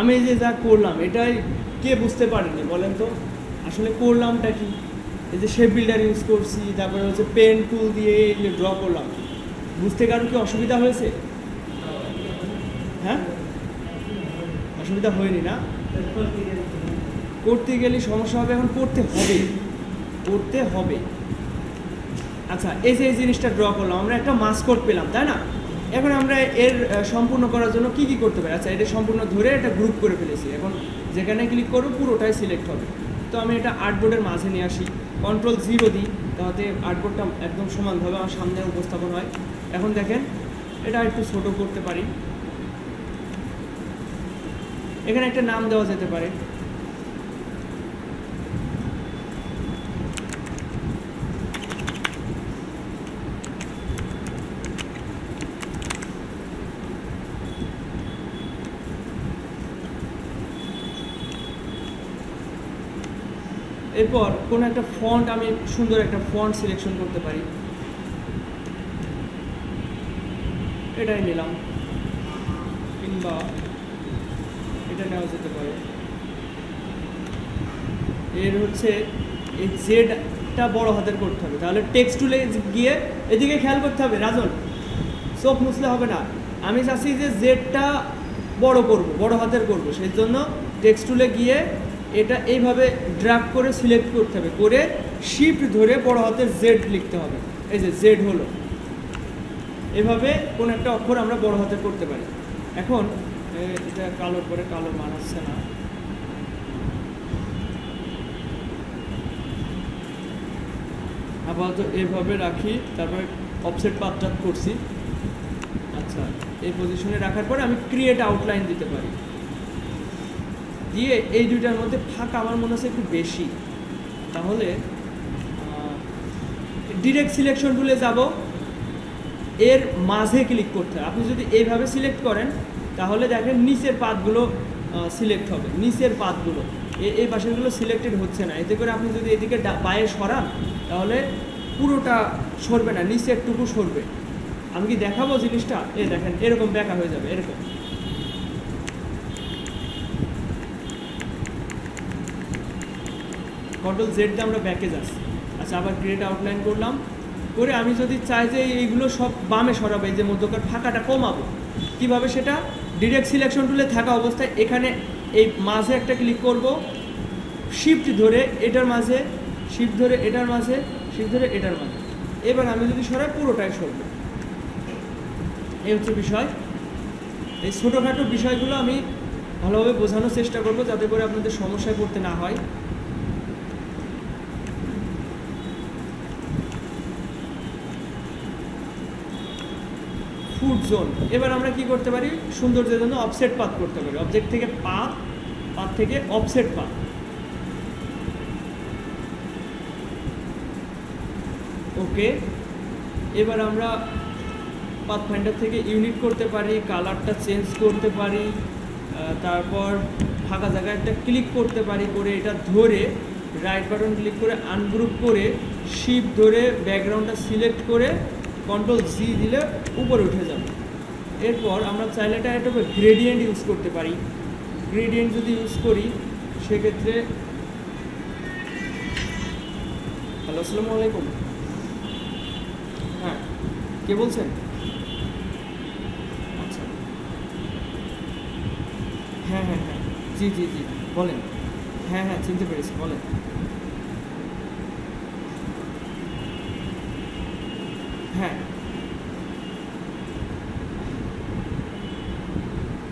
Speaker 1: আমি যে যা করলাম এটাই কে বুঝতে পারেনি বলেন তো, আসলে করলামটা কি? এই যে শেপ বিল্ডার ইউজ করছি, তারপরে হচ্ছে পেন টুল দিয়ে ড্র করলাম, বুঝতে কারো কি অসুবিধা হয়েছে? হ্যাঁ, অসুবিধা হয়নি না? করতে গেলে সমস্যা হবে, এখন করতে হবে। আচ্ছা, এই যে এই জিনিসটা ড্র করলাম, আমরা একটা মাস্কট পেলাম, তাই না? এখন আমরা এর সম্পূর্ণ করার জন্য কি করতে পারি? আচ্ছা, এটা সম্পূর্ণ ধরে এটা গ্রুপ করে ফেলেছি। এখন যেখানে ক্লিক করব পুরোটাই সিলেক্ট হবে। তো আমি এটা আর্টবোর্ডের মাঝে নিয়ে আসি, Ctrl+0 দিই, তাতে আর্টবোর্ডটা একদম সমানভাবে আমার সামনে উপস্থাপন হয়। এখন দেখেন এটা একটু ছোট করতে পারি, এখানে একটা নাম দেওয়া যেতে পারে। এরপর কোনো একটা ফন্ট, আমি সুন্দর একটা ফন্ট সিলেকশন করতে পারি, এটাই নিলাম, কিংবা এটা নেওয়া যেতে পারে। এর হচ্ছে এই জেডটা বড় হাতের করতে হবে, তাহলে টেক্সট টুলে গিয়ে এদিকে খেয়াল করতে হবে রাজন, চোখ মুছলে হবে না। আমি চাচ্ছি যে জেডটা বড় হাতের করব, সেই জন্য টেক্সট টুলে গিয়ে এটা এইভাবে ড্র্যাগ করে সিলেক্ট করতে হবে, করে শিফট ধরে বড় হাতের জেড লিখতে হবে। এই যে জেড হলো, এভাবে কোন একটা অক্ষর আমরা বড় হাতের করতে পারি। এখন এটা কালোর পরে কালো মানাচ্ছে না, আপাতত এভাবে রাখি, তারপরে অফসেট পাথটা করছি। আচ্ছা, এই পজিশনে রাখার পরে আমি ক্রিয়েট আউটলাইন দিতে পারি, দিয়ে এই দুইটার মধ্যে ফাঁকা আমার মনে হচ্ছে একটু বেশি, তাহলে ডিরেক্ট সিলেকশন টুলে যাব, এর মাঝে ক্লিক করতে হবে। আপনি যদি এইভাবে সিলেক্ট করেন তাহলে দেখেন নিচের পাতগুলো সিলেক্ট হবে, নিচের পাতগুলো এই পাশেরগুলো সিলেক্টেড হচ্ছে না। এতে করে আপনি যদি এদিকে বায়ে সরান তাহলে পুরোটা সরবে না, নিচেরটুকু সরবে। আমি কি দেখাবো জিনিসটা? দেখেন এরকম ব্যাকা হয়ে যাবে, এরকম। কন্ট্রোল জেড দিয়ে আমরা ব্যাকে যাচ্ছি। আচ্ছা, আবার গ্রেড আউটলাইন করলাম, করে আমি যদি চাই যে এইগুলো সব বামে সরাবো, এই যে মধ্যকার ফাঁকাটা কমাবো, কিভাবে সেটা? ডিরেক্ট সিলেকশন টুলে থাকা অবস্থায় এখানে এই মাঝে একটা ক্লিক করব, শিফট ধরে এটার মাঝে, শিফট ধরে এটার মাঝে, শিফট ধরে এটার মাঝে। এবার আমি যদি সরাই পুরোটাই সরবে। এই হচ্ছে বিষয়। এই ছোটোখাটো বিষয়গুলো আমি ভালোভাবে বোঝানোর চেষ্টা করব যাতে করে আপনাদের সমস্যায় পড়তে না হয়। ফুট জোন, এবার আমরা কি করতে পারি? সৌন্দর্যের জন্য অফসেট পাথ করতে পারি। অবজেক্ট থেকে পাথ, পাথ থেকে অফসেট পাথ। ওকে, এবার আমরা পাথ ফাইন্ডার থেকে ইউনিট করতে পারি, কালারটা চেঞ্জ করতে পারি, তারপর ফাঁকা জায়গায় একটা ক্লিক করতে পারি, করে এটা ধরে রাইট বাটন ক্লিক করে আনগ্রুপ করে শিফট ধরে ব্যাকগ্রাউন্ডটা সিলেক্ট করে কন্ট্রোল জি দিলে উপরে উঠে যাবে। এরপর আমরা চাইলে এটা একটা গ্রেডিয়েন্ট ইউজ করতে পারি। গ্রেডিয়েন্ট যদি ইউজ করি সেক্ষেত্রে, হ্যালো আসসালামু আলাইকুম, হ্যাঁ কে বলছেন? আচ্ছা, হ্যাঁ হ্যাঁ হ্যাঁ, জি জি জি বলেন। হ্যাঁ হ্যাঁ, চিনতে পেরেছি, বলেন। হ্যাঁ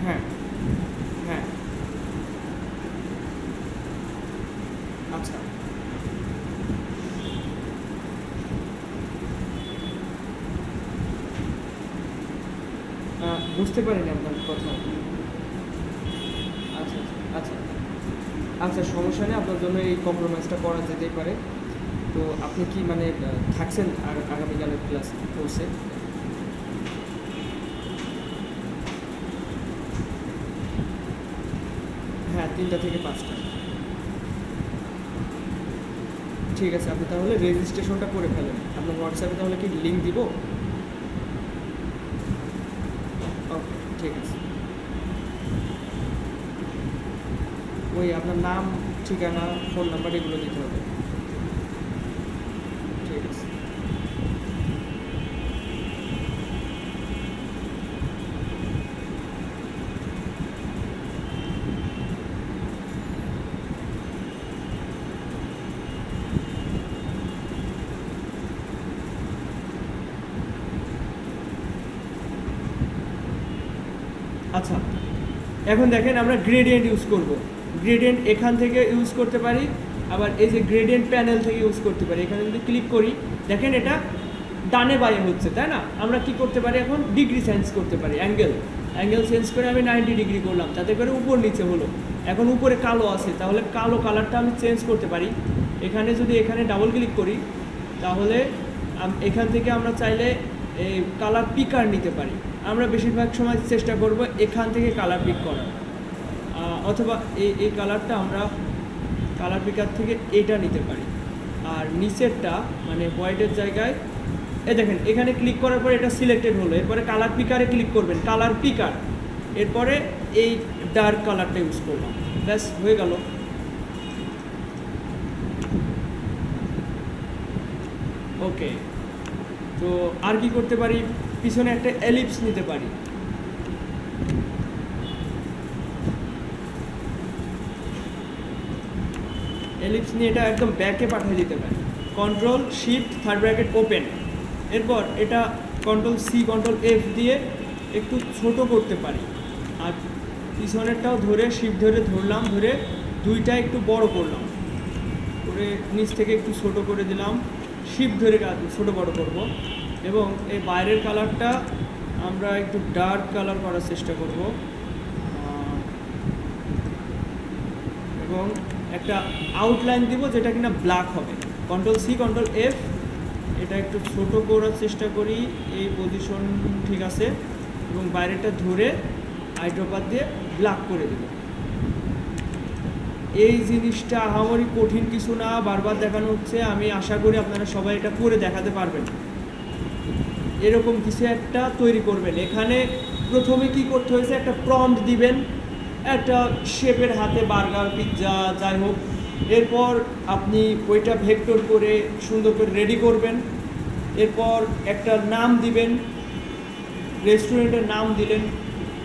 Speaker 1: হ্যাঁ হ্যাঁ, আচ্ছা, বুঝতে পারিনি আপনার কথা। আচ্ছা আচ্ছা আচ্ছা, সমস্যা নেই, আপনার জন্য এই কম্প্রোমাইজটা করা যেতেই পারে। তো আপনি কি মানে থাকছেন আগামীকালের ক্লাস কোর্সে? হ্যাঁ, 3টা থেকে 5টা। ঠিক আছে, আপনি তাহলে রেজিস্ট্রেশনটা করে ফেলেন। আপনার হোয়াটসঅ্যাপে তাহলে কি লিঙ্ক দিব? ওকে, ঠিক আছে। ওই আপনার নাম, ঠিকানা, ফোন নাম্বার এগুলো দিতে হবে। ঠিক আছে। আচ্ছা, এখন দেখেন আমরা গ্রেডিয়েন্ট ইউজ করব। গ্রেডিয়েন্ট এখান থেকে ইউজ করতে পারি, আবার এই যে গ্রেডিয়েন্ট প্যানেল থেকে ইউজ করতে পারি। এখানে যদি ক্লিক করি দেখেন এটা ডানে বায়ে হচ্ছে, তাই না? আমরা কি করতে পারি? এখন ডিগ্রি চেঞ্জ করতে পারি, অ্যাঙ্গেল চেঞ্জ করে আমি 90 ডিগ্রি করলাম, তাতে করে উপর নিচে হলো। এখন উপরে কালো আছে, তাহলে কালো কালারটা আমি চেঞ্জ করতে পারি। এখানে যদি এখানে ডাবল ক্লিক করি তাহলে এখান থেকে আমরা চাইলে এই কালার পিকার নিতে পারি। আমরা বেশিরভাগ সময় চেষ্টা করব এখান থেকে কালার পিক করার, অথবা এই কালারটা আমরা কালার পিকার থেকে এটা নিতে পারি। আর নিচেরটা মানে হোয়াইটের জায়গায় দেখেন এখানে ক্লিক করার পরে এটা সিলেক্টেড হলো। এরপরে কালার পিকারে ক্লিক করবেন, কালার পিকার, এরপরে এই ডার্ক কালারটা ইউজ করলাম, ব্যাস হয়ে গেল। ওকে, তো আর কি করতে পারি? পিছনে একটা এলিপস নিতে পারি। এলিপস নিয়ে এটা একদম ব্যাকে পাঠিয়ে দিতে পারি। Control shift third bracket open, এরপর এটা কন্ট্রোল সি কন্ট্রোল এফ দিয়ে একটু ছোট করতে পারি। আর পিছনেরটাও ধরে শিফট ধরে ধরলাম, ধরে দুইটা একটু বড় করলাম, করে নিচ থেকে একটু ছোট করে দিলাম, শিফট ধরে ছোট বড় করব। এবং এই বাইরের কালারটা আমরা একটু ডার্ক কালার করার চেষ্টা করব, এবং একটা আউটলাইন দিব যেটা কিনা ব্ল্যাক হবে। কন্ট্রোল সি কন্ট্রোল এফ, এটা একটু ছোট করার চেষ্টা করি, এই পজিশন ঠিক আছে, এবং বাইরেটা ধরে আইড্রপার দিয়ে ব্লক করে দেব। এই জিনিসটা আহামরি কঠিন কিছু না, বারবার দেখানো হচ্ছে। আমি আশা করি আপনারা সবাই এটা করে দেখাতে পারবেন। এরকম কিছু একটা তৈরি করবেন। এখানে প্রথমে কি করতে হয়েছে, একটা প্রম্পট দিবেন, একটা শেপের হাতে বার্গার, পিৎজা, যাই হোক। এরপর আপনি ওইটা ভেক্টর করে সুন্দর করে রেডি করবেন। এরপর একটা নাম দিবেন, রেস্টুরেন্টের নাম দিলেন,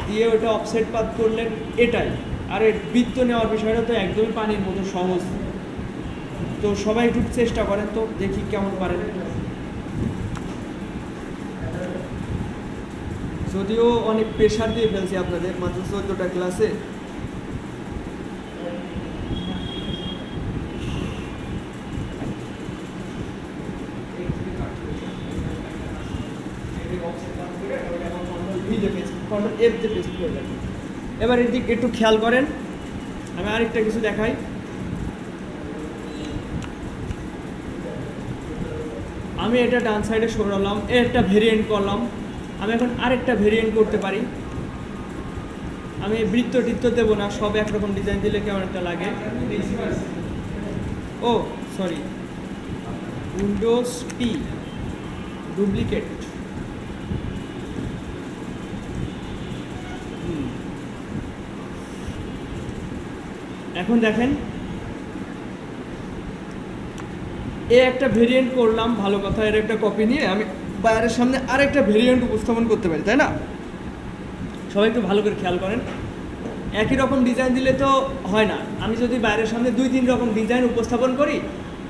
Speaker 1: দিয়ে ওটা অফসেট পাত করলেন, এটাই। আর এর বৃত্ত নেওয়ার বিষয়টা তো একদমই পানির মতো সহজ। তো সবাই একটু চেষ্টা করেন, তো দেখি কেমন পারেন। যদিও অনেক প্রেশার দিয়ে ফেলছি আপনাদের, মাত্র 14টা ক্লাসে। এবার এর দিক একটু খেয়াল করেন। আমি আরেকটা কিছু দেখাই। আমি এটা ডান সাইডে সরালাম, একটা ভেরিয়েন্ট করলাম। আমি এখন আরেকটা ভেরিয়েন্ট করতে পারি। আমি বৃত্ত টিত্ত দেবো না, সব একরকম ডিজাইন দিলে কেমন একটা লাগে। ও সরি, উইন্ডোজ পি, ডুপ্লিকেট। এখন দেখেন, একটা ভেরিয়েন্ট করলাম, ভালো কথা। এর একটা কপি নিয়ে আমি বাইরের সামনে আরেকটা ভেরিয়েন্ট উপস্থাপন করতে পারি, তাই না? সবাই একটু ভালো করে খেয়াল করেন। একই রকম ডিজাইন দিলে তো হয় না। আমি যদি বাইরের সামনে 2-3 রকম ডিজাইন উপস্থাপন করি,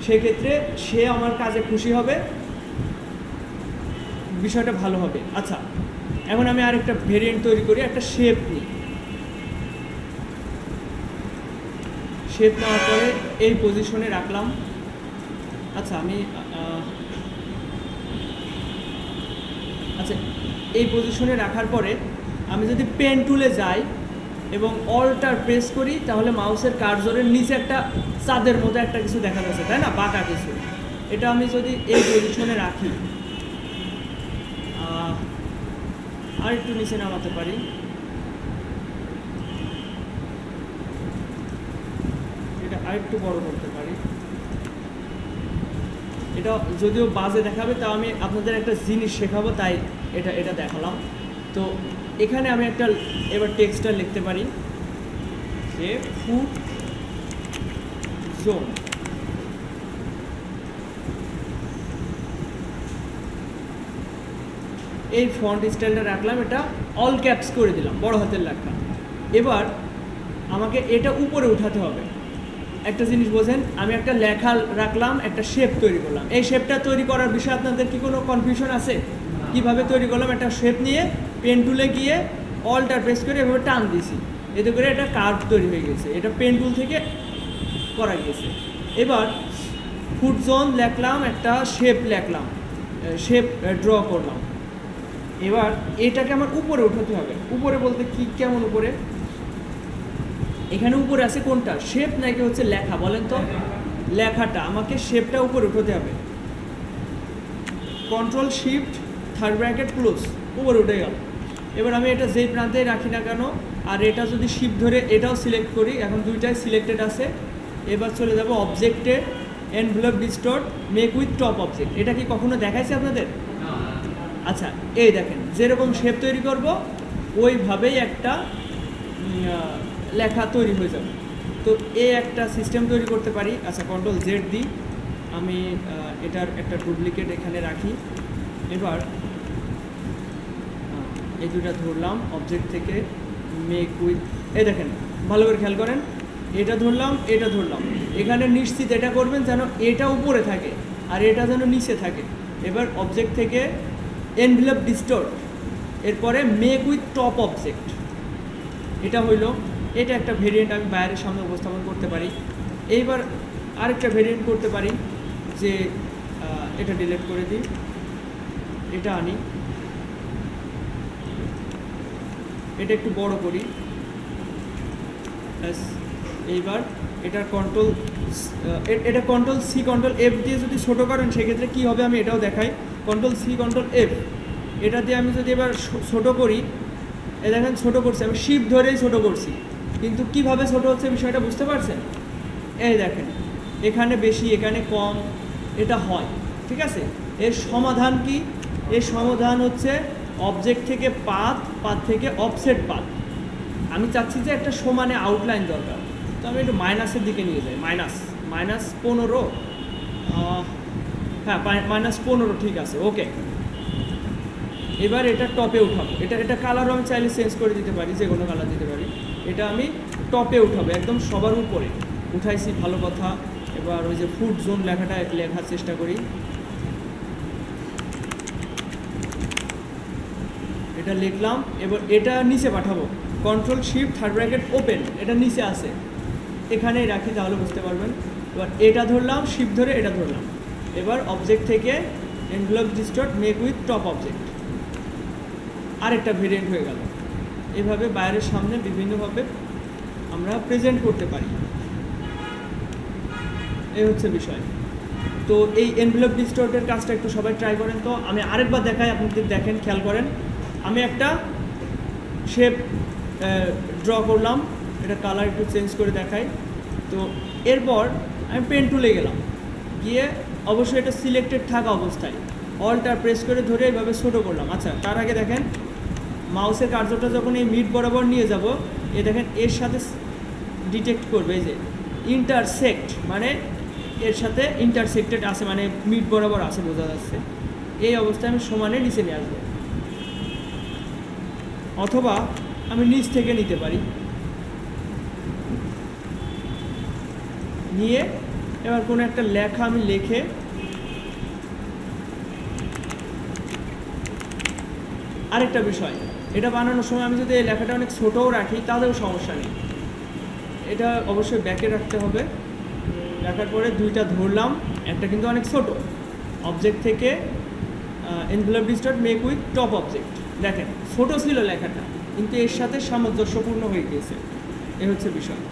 Speaker 1: সেক্ষেত্রে সে আমার কাজে খুশি হবে, বিষয়টা ভালো হবে। আচ্ছা, এখন আমি আরেকটা ভেরিয়েন্ট তৈরি করি, একটা শেপ নিই। শেপ নেওয়ার পরে এই পজিশনে রাখলাম। আচ্ছা, আচ্ছা, এই পজিশনে রাখার পরে আমি যদি পেন টুলে যাই এবং অল্টার প্রেস করি, তাহলে মাউসের কার্সরের নিচে একটা চাঁদের মতো একটা কিছু দেখা যাচ্ছে, তাই না? বাঁকা কিছু। এটা আমি যদি এই পজিশনে রাখি, আর একটু নিচে নামাতে পারি, এটা আরেকটু বড় করতে পারি। এটা যদিও বাজে দেখাবে, তাও আমি আপনাদের একটা জিনিস শেখাবো, তাই এটা দেখালাম। তো এখানে আমি একটা এবার টেক্সটটা লিখতে পারি যে ফুড জোন। এই ফন্ট স্টাইলটা রাখলাম, এটা অল ক্যাপস করে দিলাম, বড় হাতের লেখা। এবার আমাকে এটা উপরে উঠাতে হবে। একটা জিনিস বোঝেন, আমি একটা লেখা রাখলাম, একটা শেপ তৈরি করলাম। এই শেপটা তৈরি করার বিষয়ে আপনাদের কি কোনো কনফিউশন আছে? কিভাবে তৈরি করলাম? একটা শেপ নিয়ে পেন টুলে গিয়ে অল্টার প্রেস করে এভাবে টান দিছি, এতে করে এটা কার্ভ তৈরি হয়ে গেছে। এটা পেন টুল থেকে করা গেছে। এবার ফুড জোন লিখলাম, একটা শেপ লিখলাম, শেপ ড্র করলাম। এবার এটাকে আমার উপরে উঠাতে হবে। উপরে বলতে কি, কেমন উপরে? এখানে উপরে আছে কোনটা, শেপ নাকি হচ্ছে লেখা? বলেন তো। লেখাটা, আমাকে শেপটা উপরে উঠাতে হবে। Control shift third bracket close, উপরে উঠে গেল। এবার আমি এটা যেই প্রান্তেই রাখি না কেন, আর এটা যদি শিফট ধরে এটাও সিলেক্ট করি, এখন দুইটাই সিলেক্টেড আছে। এবার চলে যাব অবজেক্টে, envelope distort, make with top object. এটা কি কখনো দেখাইছে আপনাদের? আচ্ছা, এই দেখেন, যেরকম শেপ তৈরি করব ওইভাবেই একটা লেখা তৈরি হয়ে যাবে। তো এই একটা সিস্টেম তৈরি করতে পারি। আচ্ছা, কন্ট্রোল জেড দিই, আমি এটার একটা ডুপ্লিকেট এখানে রাখি। এবার এই দুটা ধরলাম অবজেক্ট থেকে, মেক উইথ, এই দেখেন ভালো করে খেয়াল করেন, এটা ধরলাম, এটা ধরলাম। এখানে নিশ্চিত এটা করবেন যেন এটা উপরে থাকে আর এটা যেন নিচে থাকে। এবার অবজেক্ট থেকে এনভেলপ ডিস্টর্ট, এরপরে মেক উইথ টপ অবজেক্ট, এটা হইল। এটা একটা ভেরিয়েন্ট আমি বাইরের সামনে উপস্থাপন করতে পারি। এইবার আরেকটা ভেরিয়েন্ট করতে পারি যে এটা ডিলিট করে দিই, এটা আনি, এটা একটু বড় করি। এইবার এটার এটা কন্ট্রোল সি কন্ট্রোল এফ দিয়ে যদি ছোটো করেন সেক্ষেত্রে কী হবে আমি এটাও দেখাই। কন্ট্রোল সি কন্ট্রোল এফ, এটা দিয়ে আমি যদি এবার ছোটো করি এই দেখেন ছোট করছি, আমি শিপ ধরেই ছোট করছি, কিন্তু কিভাবে ছোট হচ্ছে বিষয়টা বুঝতে পারছেন? এই দেখেন এখানে বেশি এখানে কম, এটা হয়, ঠিক আছে। এর সমাধান কি? এর সমাধান হচ্ছে অবজেক্ট থেকে পাথ, পাথ থেকে অফসেট পাথ। আমি চাচ্ছি যে একটা সমানে আউটলাইন দরকার, তো আমি একটু মাইনাসের দিকে নিয়ে যাই। -15, হ্যাঁ -15, ঠিক আছে, ওকে। এবার এটা টপে উঠাবো, এটা কালারও আমি চাইলে চেঞ্জ করে দিতে পারি, যে কোনো কালার দিতে পারি। এটা আমি টপে উঠাবো, একদম সবার উপরে উঠাইছি, ভালো কথা। এবার ওই যে ফুড জোন লেখাটা লেখার চেষ্টা করি, এটা লিখলাম। এবার এটা নিচে পাঠাবো, Ctrl+Shift ওপেন, এটা নিচে আছে, এখানেই রাখি, তাহলে বুঝতে পারবেন। এবার এটা ধরলাম, শিফট ধরে এটা ধরলাম। এবার অবজেক্ট থেকে envelope distort make with top object, আরেকটা ভেরিয়েন্ট হয়ে গেল। এভাবে বাইরের সামনে বিভিন্নভাবে আমরা প্রেজেন্ট করতে পারি, এই হচ্ছে বিষয়। তো এই এনভেলপ ডিস্টর্টের কাজটা একটু সবাই ট্রাই করেন। তো আমি আরেকবার দেখাই, আপনাদের দেখেন, খেয়াল করেন। আমি একটা শেপ ড্র করলাম, এটা কালার একটু চেঞ্জ করে দেখাই। তো এরপর আমি পেন টুলে গেলাম, গিয়ে অবশ্যই এটা সিলেক্টেড থাকা অবস্থায় অল্টার প্রেস করে ধরে এইভাবে ছোটো করলাম। আচ্ছা, তার আগে দেখেন মাউসের কার্যটা যখন এই মিড বরাবর নিয়ে যাব, এ দেখেন এর সাথে ডিটেক্ট করবে, এই যে ইন্টারসেক্ট, মানে এর সাথে ইন্টারসেক্টেড আছে, মানে মিড বরাবর আছে, বোঝা যাচ্ছে। এই অবস্থায় আমি সমানে নিচে নিয়ে আসবো, অথবা আমি নিচ থেকে নিতে পারি। নিয়ে এবার কোনো একটা লেখা আমি লিখে, আরেকটা বিষয়, এটা বানানোর সময় আমি যদি এই লেখাটা অনেক ছোটও রাখি তাহলেও সমস্যা নেই, এটা অবশ্যই ব্যাকে রাখতে হবে। রাখার পরে দুইটা ধরলাম, একটা কিন্তু অনেক ছোট, অবজেক্ট থেকে envelope distort make with top object. দেখেন ছোট ছিল লেখাটা, কিন্তু এর সাথে সামঞ্জস্যপূর্ণ হয়ে গিয়েছে, এ হচ্ছে বিষয়।